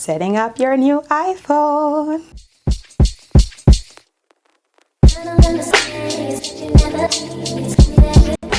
setting up your new iPhone.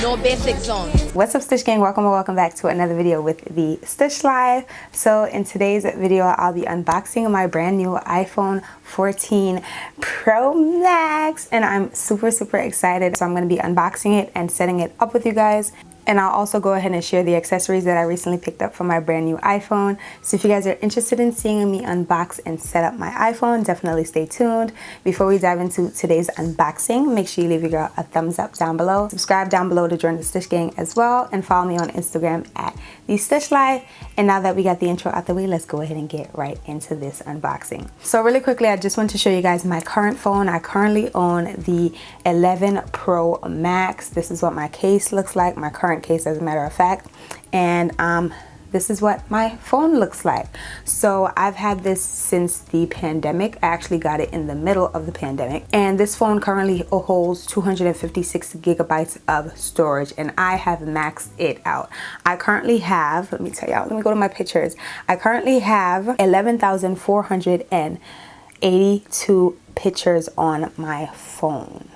No basic zone. What's up, Stush Gang? Welcome or welcome back to another video with the Stush Life. So in today's video, I'll be unboxing my brand new iPhone 14 Pro Max, and I'm super excited. So I'm going to be unboxing it and setting it up with you guys. And I'll also go ahead and share the accessories that I recently picked up for my brand new iPhone. So if you guys are interested in seeing me unbox and set up my iPhone, definitely stay tuned. Before we dive into today's unboxing, make sure you leave your girl a thumbs up down below. Subscribe down below to join the Stush Gang as well. And follow me on Instagram at the Stush Life. And now that we got the intro out the way, let's go ahead and get right into this unboxing. So really quickly, I just want to show you guys my current phone. I currently own the 11 Pro Max. This is what my case looks like, my current case as a matter of fact, and this is what my phone looks like. So I've had this since the pandemic. I actually got it in the middle of the pandemic, and this phone currently holds 256 gigabytes of storage, and I have maxed it out. I currently have, let me tell y'all, let me go to my pictures. I currently have 11,482 pictures on my phone.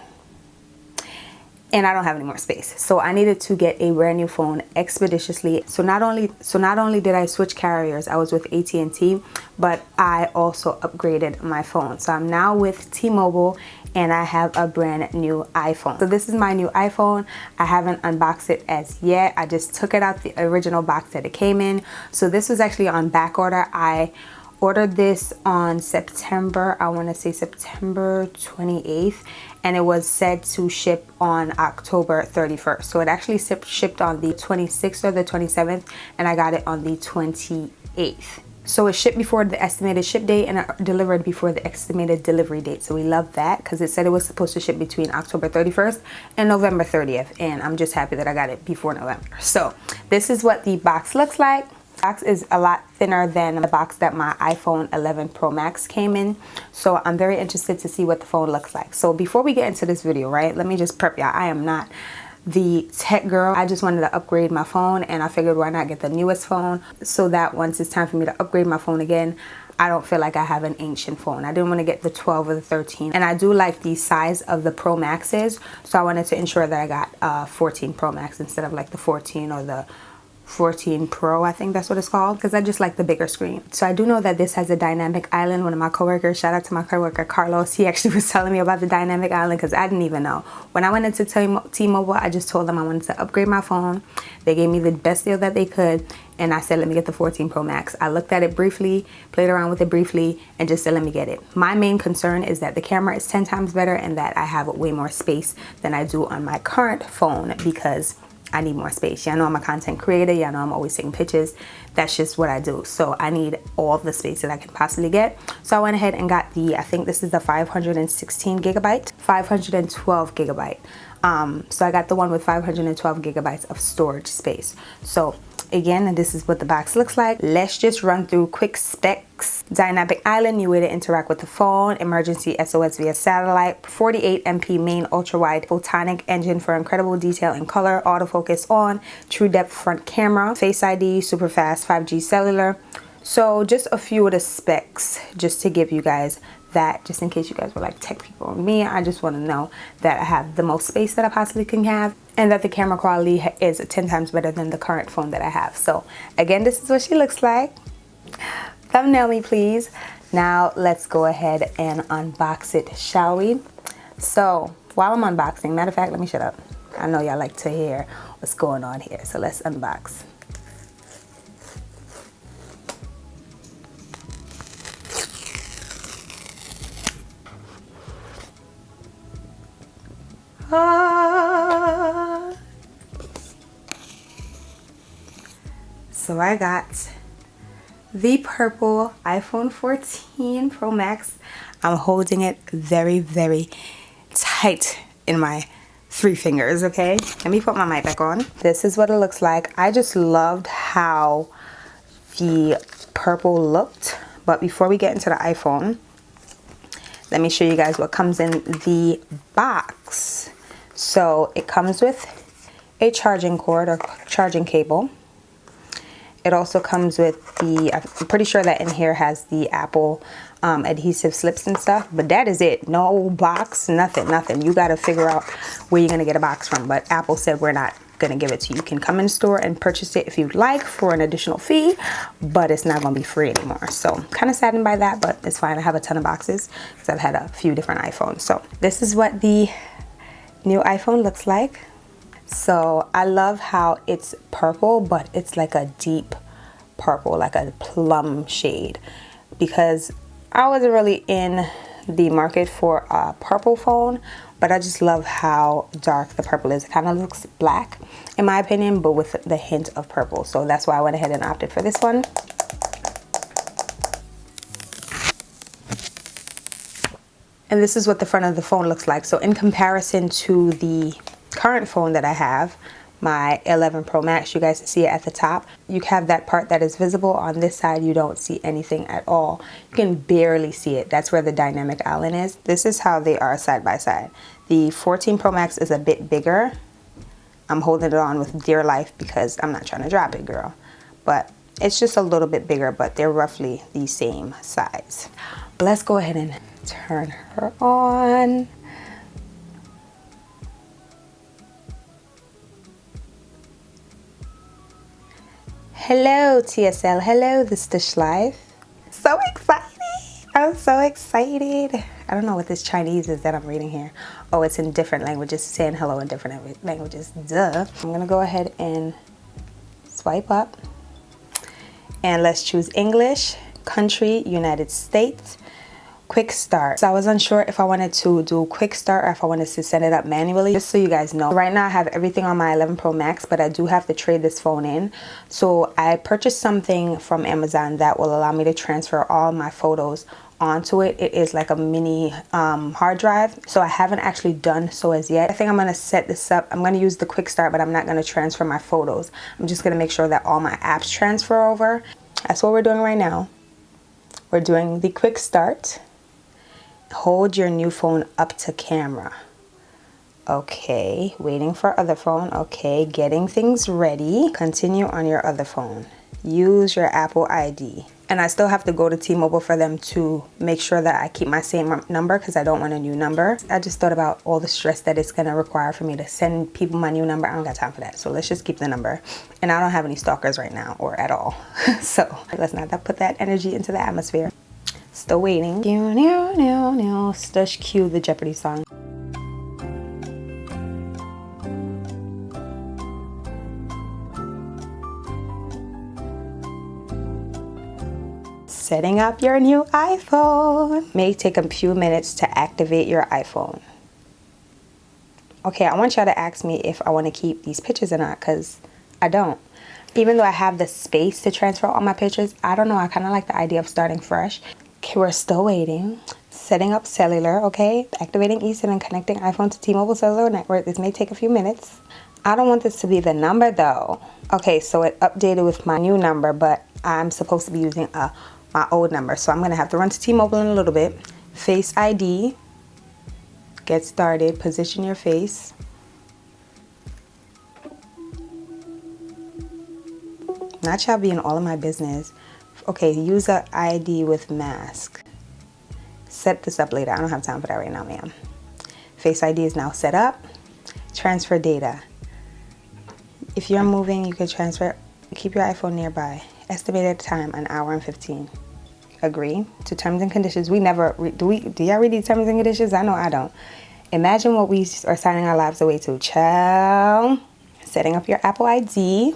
And I don't have any more space, so I needed to get a brand new phone expeditiously. So not only did I switch carriers, I was with AT&T, but I also upgraded my phone. So I'm now with T-Mobile, and I have a brand new iPhone. So this is my new iPhone. I haven't unboxed it as yet. I just took it out the original box that it came in. So this was actually on back order. I ordered this on September, I want to say September 28th, and it was said to ship on October 31st. So it actually shipped on the 26th or the 27th, and I got it on the 28th. So it shipped before the estimated ship date and delivered before the estimated delivery date. So we love that, because it said it was supposed to ship between October 31st and November 30th. And I'm just happy that I got it before November. So this is what the box looks like. The box is a lot thinner than the box that my iPhone 11 Pro Max came in. So I'm very interested to see what the phone looks like. So before we get into this video, right, let me just prep y'all. I am not the tech girl. I just wanted to upgrade my phone, and I figured why not get the newest phone, so that once it's time for me to upgrade my phone again, I don't feel like I have an ancient phone. I didn't want to get the 12 or the 13, and I do like the size of the Pro Maxes, so I wanted to ensure that I got 14 Pro Max instead of like the 14 or the 14 Pro, I think that's what it's called, because I just like the bigger screen. So I do know that this has a dynamic island. One of my coworkers, shout out to my coworker Carlos, he actually was telling me about the dynamic island, because I didn't even know. When I went into T-Mobile, I just told them I wanted to upgrade my phone. They gave me the best deal that they could, and I said, let me get the 14 Pro Max. I looked at it briefly, played around with it briefly, and just said, let me get it. My main concern is that the camera is 10 times better and that I have way more space than I do on my current phone, because I need more space. Y'all know I'm a content creator. Y'all know I'm always taking pictures. That's just what I do. So I need all the space that I can possibly get. So I went ahead and got the, I think this is the 516 gigabyte, 512 gigabyte. So I got the one with 512 gigabytes of storage space. So again, this is what the box looks like. Let's just run through quick specs. Dynamic island, new way to interact with the phone. Emergency SOS via satellite. 48 MP main ultra-wide photonic engine for incredible detail and color. Autofocus on. True depth front camera. Face ID. Super fast 5G cellular. So just a few of the specs, just to give you guys that, just in case you guys were like tech people. Me, I just want to know that I have the most space that I possibly can have, and that the camera quality is 10 times better than the current phone that I have. So again, this is what she looks like. Thumbnail me, please. Now let's go ahead and unbox it, shall we? So while I'm unboxing, matter of fact, let me shut up. I know y'all like to hear what's going on here, so let's unbox. So I got the purple iPhone 14 Pro Max. I'm holding it very tight in my 3 fingers, okay? Let me put my mic back on. This is what it looks like. I just loved how the purple looked. But before we get into the iPhone, let me show you guys what comes in the box. So it comes with a charging cord or charging cable. It also comes with the, I'm pretty sure that in here has the Apple adhesive slips and stuff, but that is it. No box, nothing. You got to figure out where you're going to get a box from, but Apple said we're not going to give it to you. You can come in store and purchase it if you'd like for an additional fee, but it's not going to be free anymore. So kind of saddened by that, but it's fine. I have a ton of boxes because I've had a few different iPhones. So this is what the new iPhone looks like. So I love how it's purple, but it's like a deep purple, like a plum shade, because I wasn't really in the market for a purple phone, but I just love how dark the purple is. It kind of looks black in my opinion, but with the hint of purple. So that's why I went ahead and opted for this one. And this is what the front of the phone looks like. So in comparison to the current phone that I have, my 11 Pro Max, you guys can see it at the top. You have that part that is visible. On this side, you don't see anything at all. You can barely see it. That's where the dynamic island is. This is how they are side by side. The 14 Pro Max is a bit bigger. I'm holding it on with dear life because I'm not trying to drop it, girl. But it's just a little bit bigger, but they're roughly the same size. But let's go ahead and turn her on. Hello TSL, hello the Stush Life. So excited, I'm so excited. I don't know what this Chinese is that I'm reading here. Oh, it's in different languages, saying hello in different languages, duh. I'm gonna go ahead and swipe up. And let's choose English, country, United States, quick start. So I was unsure if I wanted to do quick start or if I wanted to set it up manually. Just so you guys know, right now I have everything on my 11 Pro Max, but I do have to trade this phone in. So I purchased something from Amazon that will allow me to transfer all my photos onto it. It is like a mini hard drive. So I haven't actually done so as yet. I think I'm gonna set this up. I'm gonna use the quick start, but I'm not gonna transfer my photos. I'm just gonna make sure that all my apps transfer over. That's what we're doing right now. We're doing the quick start. Hold your new phone up to camera. Okay, waiting for other phone. Okay, getting things ready. Continue on your other phone. Use your Apple ID. And I still have to go to T-Mobile for them to make sure that I keep my same number because I don't want a new number. I just thought about all the stress that it's gonna require for me to send people my new number. I don't got time for that. So let's just keep the number. And I don't have any stalkers right now or at all. So let's not put that energy into the atmosphere. Still waiting. Stush cue the Jeopardy song. Setting up your new iPhone. May take a few minutes to activate your iPhone. Okay, I want y'all to ask me if I want to keep these pictures or not, because I don't. Even though I have the space to transfer all my pictures, I don't know, I kind of like the idea of starting fresh. Okay, we're still waiting. Setting up cellular, okay? Activating eSIM and connecting iPhone to T-Mobile cellular network. This may take a few minutes. I don't want this to be the number though. Okay, so it updated with my new number, but I'm supposed to be using my old number. So I'm gonna have to run to T-Mobile in a little bit. Face ID. Get started, position your face. Not y'all being all of my business. Okay, user ID with mask. Set this up later. I don't have time for that right now, ma'am. Face ID is now set up. Transfer data. If you're moving, you can transfer. Keep your iPhone nearby. Estimated time, 1 hour and 15. Agree to terms and conditions. We never, do y'all read these terms and conditions? I know I don't. Imagine what we are signing our lives away to. Child. Setting up your Apple ID.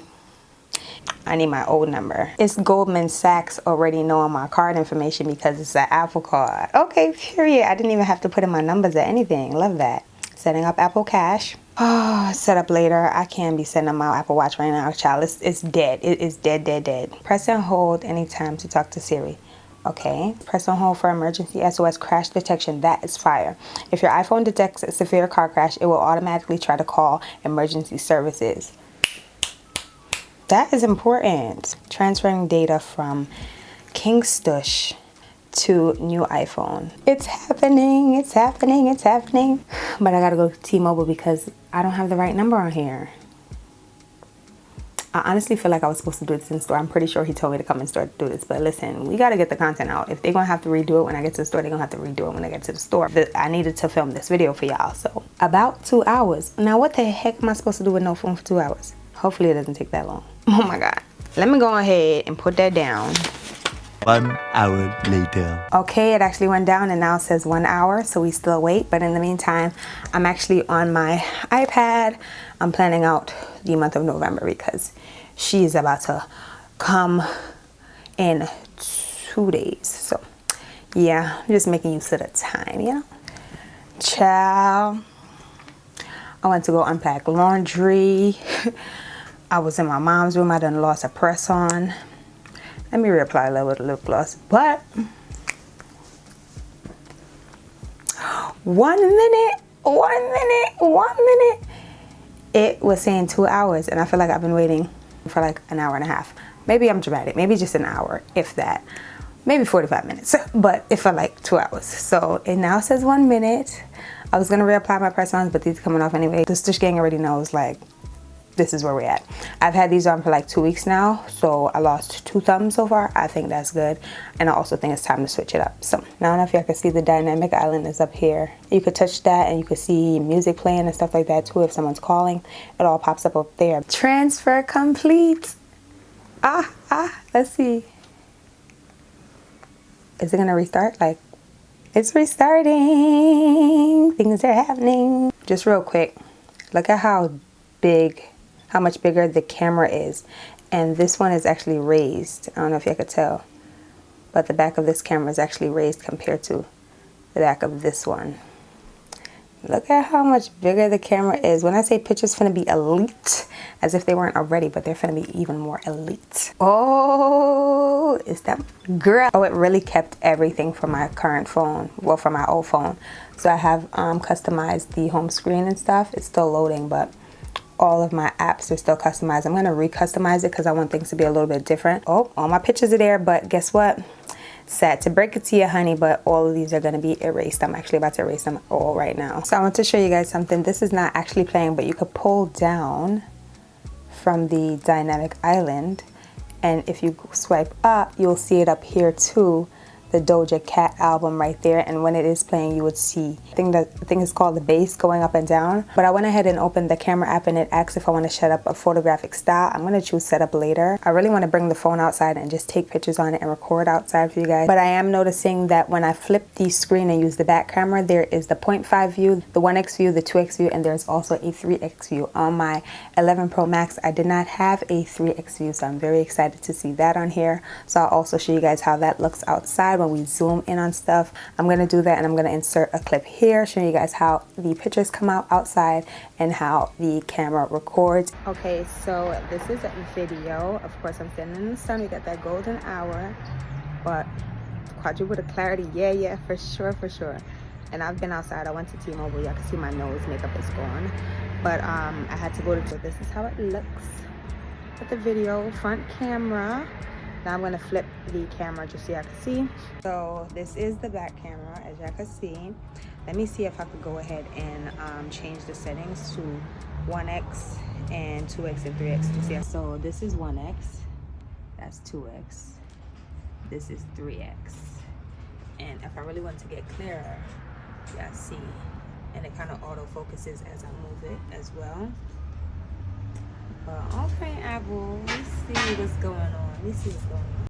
I need my old number. It's Goldman Sachs already knowing my card information because it's an Apple card. Okay, period. I didn't even have to put in my numbers or anything. Love that. Setting up Apple Cash. Oh, set up later. I can't be setting up my Apple Watch right now, child. It's dead. It is dead. Press and hold anytime to talk to Siri. Okay. Press and hold for emergency SOS crash detection. That is fire. If your iPhone detects a severe car crash, it will automatically try to call emergency services. That is important. Transferring data from King Stush to new iPhone. It's happening. But I gotta go to T-Mobile because I don't have the right number on here. I honestly feel like I was supposed to do this in store. I'm pretty sure he told me to come in store to do this. But listen, we got to get the content out. If they're going to have to redo it when I get to the store, they're going to have to redo it when I get to the store. I needed to film this video for y'all. So about 2 hours. Now, what the heck am I supposed to do with no phone for 2 hours? Hopefully it doesn't take that long. Oh my God. Let me go ahead and put that down. 1 hour later. Okay, it actually went down and now it says 1 hour, so we still wait. But in the meantime, I'm actually on my iPad. I'm planning out the month of November because she is about to come in 2 days. So yeah, I'm just making use of the time, you know. Ciao. I went to go unpack laundry. I was in my mom's room. I done lost a press on. Let me reapply a little bit of lip gloss. But 1 minute, 1 minute, 1 minute. It was saying 2 hours, and I feel like I've been waiting for like an hour and a half. Maybe I'm dramatic. Maybe just an hour, if that. Maybe 45 minutes, but it felt like 2 hours. So it now says 1 minute. I was gonna reapply my press-ons, but these are coming off anyway. The Stush gang already knows, like, this is where we're at. I've had these on for like 2 weeks now, so I lost 2 thumbs so far. I think that's good, and I also think it's time to switch it up. So now I don't know if y'all can see the dynamic island is up here. You could touch that and you could see music playing and stuff like that too. If someone's calling, it all pops up there. Transfer complete. Let's see. Is it gonna restart? Like, it's restarting. Things are happening. Just real quick, look at how much bigger the camera is. And this one is actually raised. I don't know if you could tell, but the back of this camera is actually raised compared to the back of this one. Look at how much bigger the camera is. When I say pictures finna be elite, as if they weren't already, but they're finna be even more elite. Oh, is that girl? Oh, it really kept everything from my current phone. Well, from my old phone. So I have customized the home screen and stuff. It's still loading, but all of my apps are still customized. I'm gonna re-customize it because I want things to be a little bit different. Oh, all my pictures are there, but guess what? Sad to break it to you, honey, but all of these are gonna be erased. I'm actually about to erase them all right now. So I want to show you guys something. This is not actually playing, but you could pull down from the dynamic island, and if you swipe up, you'll see it up here too. The Doja Cat album right there, and when it is playing you would see I think it's called the bass going up and down. But I went ahead and opened the camera app and it asks if I want to set up a photographic style. I'm going to choose setup later. I really want to bring the phone outside and just take pictures on it and record outside for you guys. But I am noticing that when I flip the screen and use the back camera, there is the 0.5 view, the 1x view, the 2x view, and there's also a 3x view. On my 11 Pro Max I did not have a 3x view, so I'm very excited to see that on here. So I'll also show you guys how that looks outside when we zoom in on stuff. I'm gonna do that, and I'm gonna insert a clip here showing you guys how the pictures come out outside and how the camera records. Okay, so this is a video. Of course, I'm standing in the sun. We got that golden hour, but quadruple the clarity. Yeah, for sure. And I've been outside. I went to T-Mobile. Y'all can see my nose makeup is gone, but I had to go to. So this is how it looks with the video front camera. Now I'm going to flip the camera just so y'all can see. So this is the back camera, as y'all can see. Let me see if I could go ahead and change the settings to 1x and 2x and 3x. Yeah. So this is 1x, that's 2x, this is 3x. And if I really want to get clearer, y'all see, and it kind of auto focuses as I move it as well. But okay, Apple, let's see what's going on.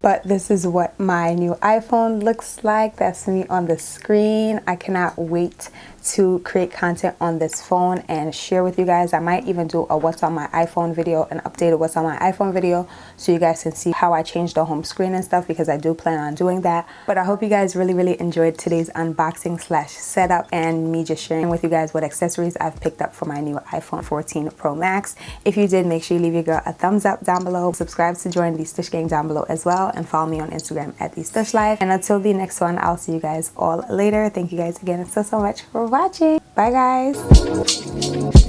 But this is what my new iPhone looks like. That's me on the screen. I cannot wait to create content on this phone and share with you guys. I might even do a what's on my iPhone video, an updated what's on my iPhone video, so you guys can see how I changed the home screen and stuff, because I do plan on doing that. But I hope you guys really enjoyed today's unboxing / setup and me just sharing with you guys what accessories I've picked up for my new iPhone 14 Pro Max. If you did, make sure you leave your girl a thumbs up down below. Subscribe to join the Stush gang down below as well, and follow me on Instagram at the Stush Life. And until the next one, I'll see you guys all later. Thank you guys again so much for watching. Bye guys.